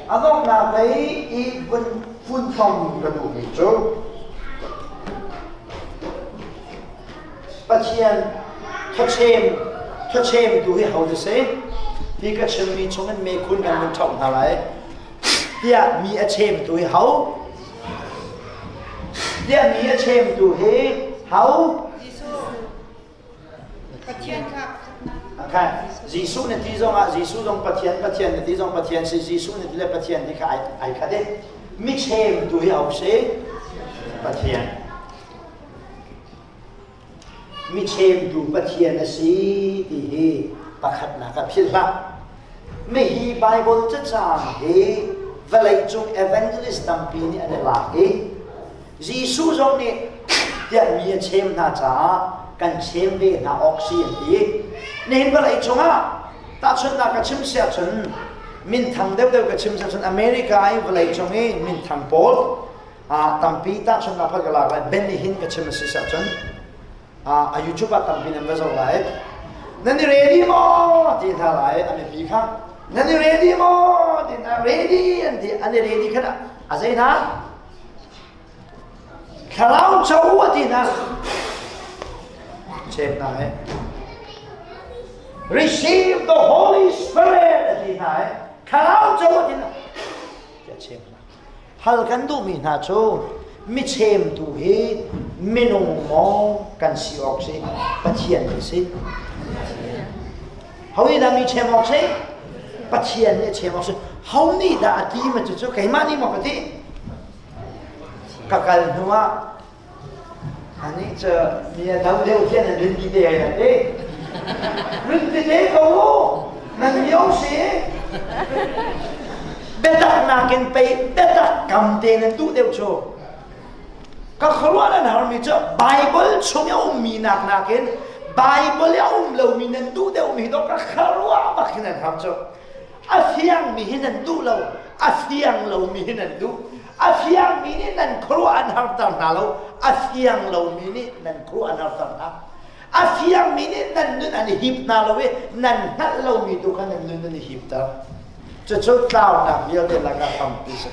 adok na peih I phun phong cái đủ mình chú Pathian thoát xem đủ hi hậu thế sẽ thì cái chân mi trong anh mê khun ngàn mình trọng hả lại tia mi a xem đủ hi hậu tia mi a xem đủ hi hậu okay Giêsu này tí dòng Giêsu dòng Pathian này tí dòng Pathian sẽ Giêsu này tí là Pathian thì cái ai cái đấy mi xem đủ hi hậu sẽ Pathian mi xem đủ Pathian là gì thì hi pakhat na ka philha me hi Bible cha chang hi valai chung evangelist tampi ni ane la hi Giêsu jong ni tia mi chem na cha kan chem ve na oxy ti nen valai chunga ta chun na ka chim sia chun min thang deuh ka chim sia chun America ai valai chung ni min thang pol tampi ta chun na phagala la ben hin ka chim sia chun YouTube tampi nan va zo lai Nani ready mo? Di tha lai ame pi kha. Nani ready mo? Di na ready and ane ready kana. Azai na. Khalaw chau di na. Chem na hai. Receive the Holy Spirit di na hai. Khalaw chau di na. Ya chem na. Hal kan du mi na chu. Mi chem tu hi minung mo kan si oxy. Pathian si. Hầu như là mình xem học sinh, bắt chiên để xem học sinh, hầu như đã đi mà chú cái mà đi một cái gì, các cái nữa, anh ấy chờ mình đâu đều thiên là đến đi đây đấy, đến đi đây đâu, mình nhớ gì, bây giờ na kinh peih, bây giờ cầm tiền là tu đều cho, các khẩu là nào mình cho Bible chung nhau mình na kinh Bible ya lâu mi nên tu đều mi đó các kharua bạc nên học cho afiang mi nên tu lâu afiang lâu mi nên tu afiang mi nên kharua an học tam na lâu afiang lâu mi nên kharua an học tam na afiang mi nên nun an hip na lâu nên hát lâu mi tu kan nun an hip ta cho tao na việc để là cái tâm tí sự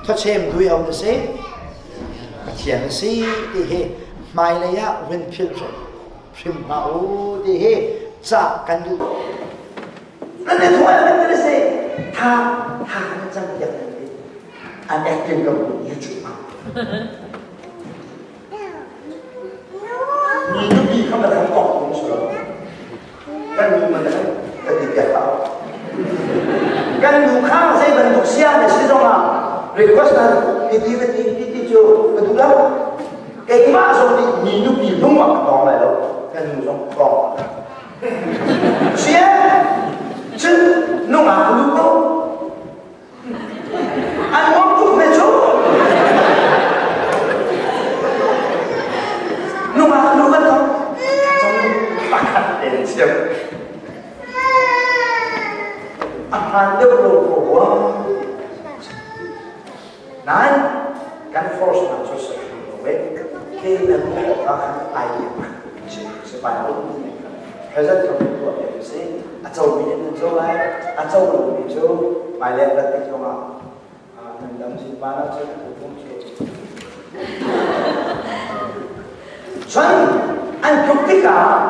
thoát xem đuôi ông thế thiền sĩ thì he Hmailei win children phim máu thì he cha can du nên là thôi là cái gì tha nó chẳng được anh em trên công như chụp nhìn nó gì không là không còn cũng sợ cái gì mà cái gì đẹp tao cái đủ khá dây vận động xe để sử dụng request là đi chưa cái đủ lắm cái mà rồi thì nhìn nó gì đúng mà còn lại đâu cái đủ xong còn xe chứ nó mà không đúng anh muốn chụp về chỗ nó mà không đúng đâu trong bạc để xem anh đều đồ của này cái force là cho sự vậy khi là một cái ai sẽ phải luôn thời gian trong cuộc đời sẽ châu mình châu lại châu mình châu bài lệ là cái châu nào mình đâm xin ba nó sẽ không chịu xong anh chụp tất cả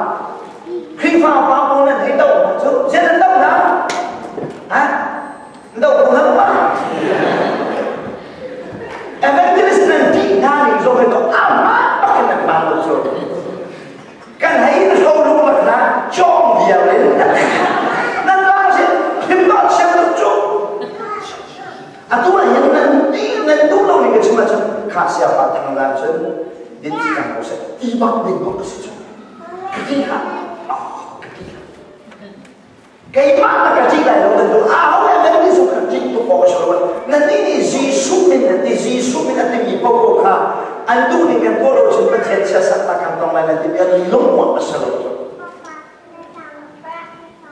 khi vào bao con lên thấy đâu mà chú sẽ lên đâu đó hả đâu cũng hơn quá evangelist nanti nani rồi có Amah pakai nak bangun rồi kan hai nó sâu luôn mà là Cawnpiaknak lên nên là gì phim đó xem được chú tu là những nên tu lâu này cái chuyện mà khá xa phát thằng làm chân đến chỉ cần có sẽ đi bắt mình có cái gì cái gì hả cái mà là cái gì lại là mình tu áo em đang đi xuống cái gì tu bỏ rồi nên đi Giêsu mình là tìm gì bao nhiêu cả anh tu này cái cô rồi chúng ta thấy sẽ sát ta cầm trong này là tìm cái lông một cái sehlaw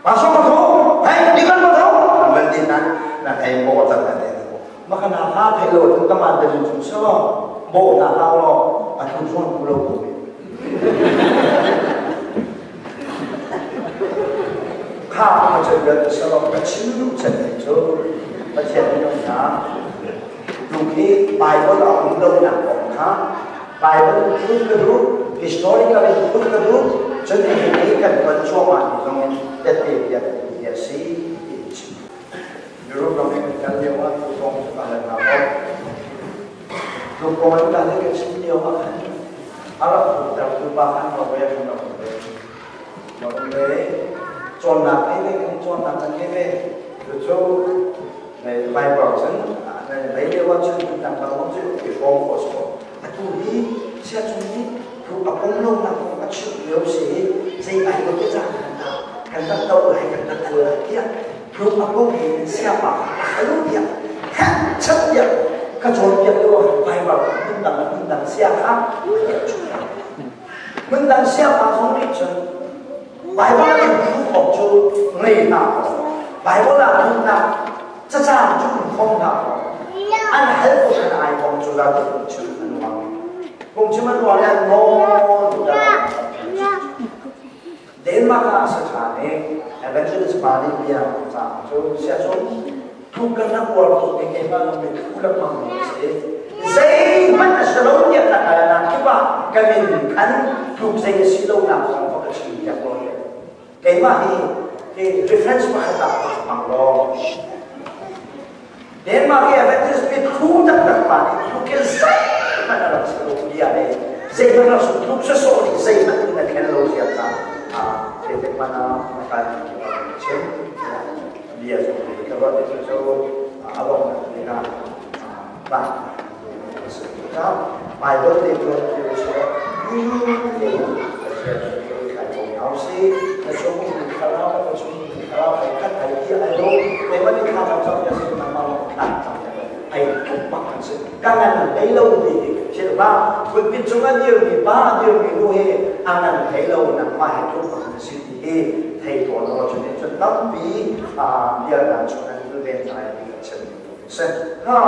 masuk ke tu, hey, di mana tu? Mendinan, nak ayam bawa tangan dia. Maka nak apa hello, teman dari Jumselo, bawa nak lalu, aku suruh pulau tu. Kau macam dia sehlaw kecil tu, macam itu. ประเทศนี้นะดูที่ไบเบิลเอาของเราหนักของข้าไบเบิลพูดกันรู้ historically พูดกันรู้จนถึงนี้กันวันช่วงวันตรงนี้จะเตียบสียูโรเราไม่กันเรียกว่าทุกคนอะไรนะครับทุกคนการเรียกสิ่งเดียวว่าอะไรแต่ทุกบ้านเราไม่ยังเราเลยจนหนักนี่ไม่จนหนักนี่ไม่คือช่วงในไบเบิลฉันในเรียกว่าฉันต่างๆต้องจะไปฟ้องขอสอบแต่ตัวนี้เชื่อตรงนี้ถูกเอาลงหนักก็ชุดเดียวสิใจไอ้ก็จะจางกันตั้งโต๊ะให้กันตั้งตัวที่ถูกเอาเห็นเสียปากรู้เดียวแค่ชัดเดียวก็ชนเดียวด้วยไบเบิลมันดังเสียครับมันดังเสียปากของนี่ฉันไบเบิลนี่ถูกออกจูนี่นะไบเบิลถูกนะจะจางจุดคงนะอันเห็นคนไอ้ของจุดละจุดชื่อมันว่าคงชื่อมันว่าเนี่ยโน้ตเดนมาร์กสถานีเอเวนเจอร์สปาร์ตี้เบียร์จ้าจูเสียชนทุกกันนักบอลทุกเกมบ้านเราเป็นทุกละมังเสียมันจะสโลว์เนี่ยแต่ละนักที่ว่ากันเป็นขันทุกเสียสิโลว์นักของพวกชีวิตอย่างไรเกมบ้านนี้ที่ reference มาตัดมังโลเดนมาร์กเอเวนเจอร์เป็นทุกนักบอลทุกเกมใส่มันอะไรสโลว์เนี่ยเลยใส่มันเราสุดทุกชั่วโมงใส่มันเป็นแค่โลว์เสียกันJadi mana makan cem dia seperti kalau itu awak dengan bang sekarang Bible itu saya sih kalau kan hari dia itu memang di kamar saya sih memang ai cũng bằng sự càng ăn thấy lâu thì chỉ ba vượt biên chúng ăn nhiều thì ba nhiều thì nuôi ăn ăn thấy lâu nằm ngoài cũng bằng sự thì thầy tổ nó cho nên cho tâm bí giờ là chúng ăn cứ bên trái thì chân ha